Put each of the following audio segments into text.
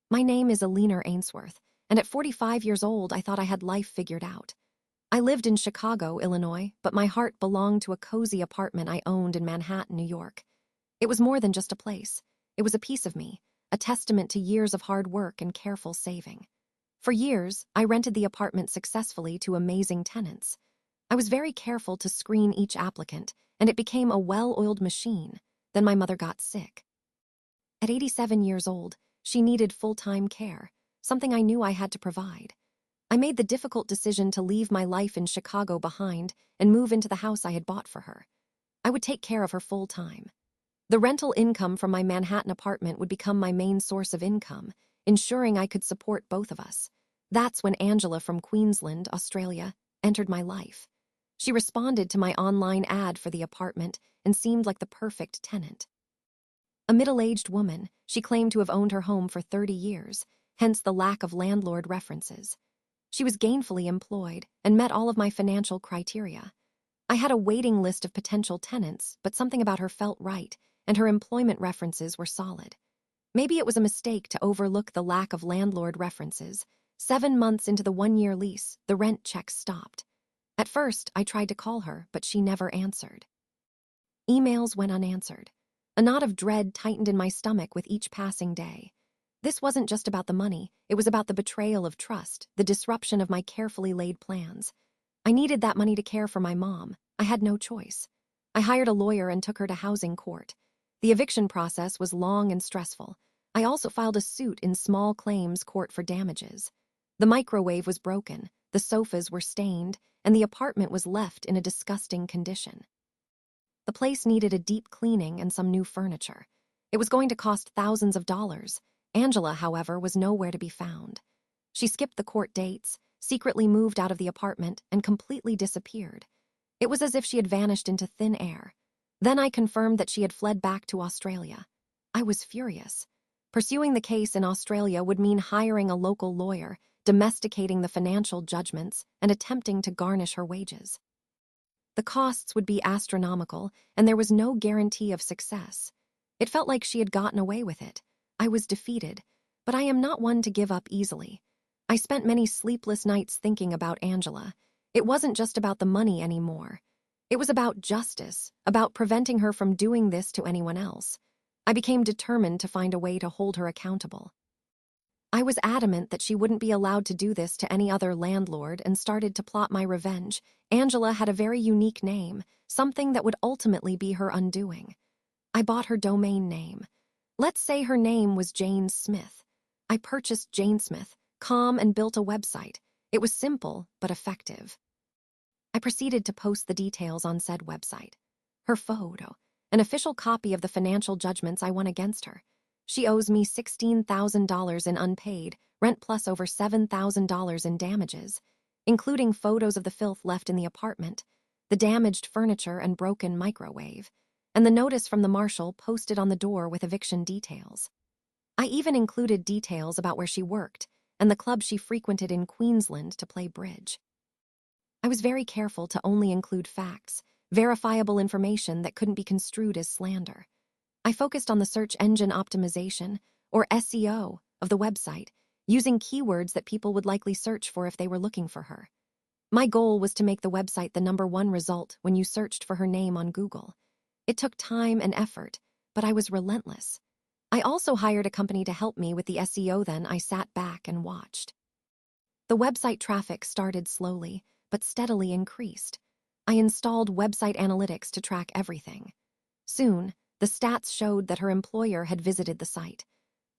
My name is Alina Ainsworth, and at 45 years old, I thought I had life figured out. I lived in Chicago, Illinois, but my heart belonged to a cozy apartment I owned in Manhattan, New York. It was more than just a place. It was a piece of me, a testament to years of hard work and careful saving. For years, I rented the apartment successfully to amazing tenants. I was very careful to screen each applicant, and it became a well-oiled machine. Then my mother got sick. At 87 years old, she needed full-time care, something I knew I had to provide. I made the difficult decision to leave my life in Chicago behind and move into the house I had bought for her. I would take care of her full-time. The rental income from my Manhattan apartment would become my main source of income, ensuring I could support both of us. That's when Angela from Queensland, Australia, entered my life. She responded to my online ad for the apartment and seemed like the perfect tenant. A middle-aged woman, she claimed to have owned her home for 30 years, hence the lack of landlord references. She was gainfully employed and met all of my financial criteria. I had a waiting list of potential tenants, but something about her felt right, and her employment references were solid. Maybe it was a mistake to overlook the lack of landlord references. 7 months into the 1-year lease, the rent checks stopped. At first, I tried to call her, but she never answered. Emails went unanswered. A knot of dread tightened in my stomach with each passing day. This wasn't just about the money, it was about the betrayal of trust, the disruption of my carefully laid plans. I needed that money to care for my mom. I had no choice. I hired a lawyer and took her to housing court. The eviction process was long and stressful. I also filed a suit in small claims court for damages. The microwave was broken, the sofas were stained, and the apartment was left in a disgusting condition. The place needed a deep cleaning and some new furniture. It was going to cost thousands of dollars. Angela, however, was nowhere to be found. She skipped the court dates, secretly moved out of the apartment, and completely disappeared. It was as if she had vanished into thin air. Then I confirmed that she had fled back to Australia. I was furious. Pursuing the case in Australia would mean hiring a local lawyer, domesticating the financial judgments, and attempting to garnish her wages. The costs would be astronomical, and there was no guarantee of success. It felt like she had gotten away with it. I was defeated, but I am not one to give up easily. I spent many sleepless nights thinking about Angela. It wasn't just about the money anymore. It was about justice, about preventing her from doing this to anyone else. I became determined to find a way to hold her accountable. I was adamant that she wouldn't be allowed to do this to any other landlord and started to plot my revenge. Angela had a very unique name, something that would ultimately be her undoing. I bought her domain name. Let's say her name was Jane Smith. I purchased JaneSmith.com and built a website. It was simple, but effective. I proceeded to post the details on said website. Her photo, an official copy of the financial judgments I won against her. She owes me $16,000 in unpaid, rent plus over $7,000 in damages, including photos of the filth left in the apartment, the damaged furniture and broken microwave, and the notice from the marshal posted on the door with eviction details. I even included details about where she worked and the club she frequented in Queensland to play bridge. I was very careful to only include facts, verifiable information that couldn't be construed as slander. I focused on the search engine optimization, or SEO, of the website, using keywords that people would likely search for if they were looking for her. My goal was to make the website the #1 result when you searched for her name on Google. It took time and effort, but I was relentless. I also hired a company to help me with the SEO. Then I sat back and watched. The website traffic started slowly, but steadily increased. I installed website analytics to track everything. Soon, the stats showed that her employer had visited the site.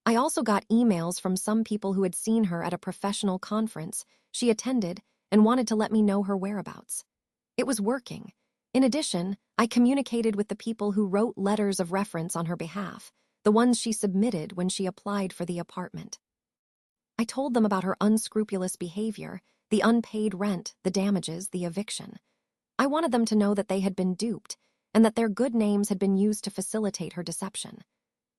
I also got emails from some people who had seen her at a professional conference she attended and wanted to let me know her whereabouts. It was working. In addition, I communicated with the people who wrote letters of reference on her behalf, the ones she submitted when she applied for the apartment. I told them about her unscrupulous behavior, the unpaid rent, the damages, the eviction. I wanted them to know that they had been duped and that their good names had been used to facilitate her deception.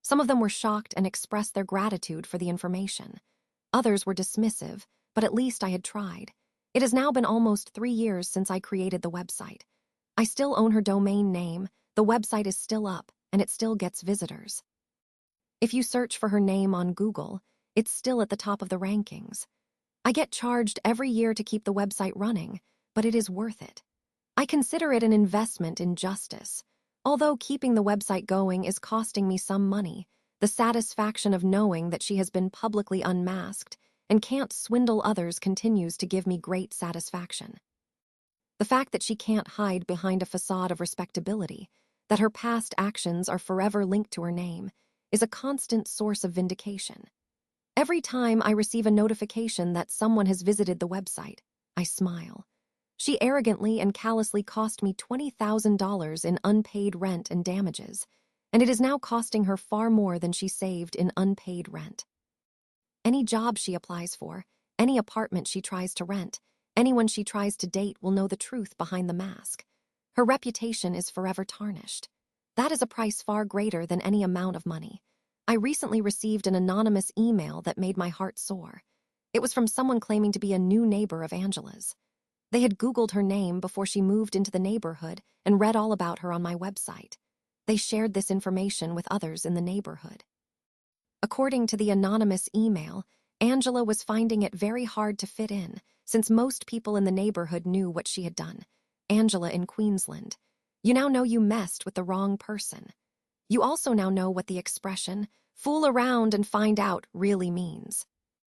Some of them were shocked and expressed their gratitude for the information. Others were dismissive, but at least I had tried. It has now been almost 3 years since I created the website. I still own her domain name, the website is still up, and it still gets visitors. If you search for her name on Google, it's still at the top of the rankings. I get charged every year to keep the website running, but it is worth it. I consider it an investment in justice. Although keeping the website going is costing me some money, the satisfaction of knowing that she has been publicly unmasked and can't swindle others continues to give me great satisfaction. The fact that she can't hide behind a facade of respectability, that her past actions are forever linked to her name, is a constant source of vindication. Every time I receive a notification that someone has visited the website, I smile. She arrogantly and callously cost me $20,000 in unpaid rent and damages, and it is now costing her far more than she saved in unpaid rent. Any job she applies for, any apartment she tries to rent, anyone she tries to date will know the truth behind the mask. Her reputation is forever tarnished. That is a price far greater than any amount of money. I recently received an anonymous email that made my heart soar. It was from someone claiming to be a new neighbor of Angela's. They had Googled her name before she moved into the neighborhood and read all about her on my website. They shared this information with others in the neighborhood. According to the anonymous email, Angela was finding it very hard to fit in, since most people in the neighborhood knew what she had done. Angela in Queensland. You now know you messed with the wrong person. You also now know what the expression, "fool around and find out," really means.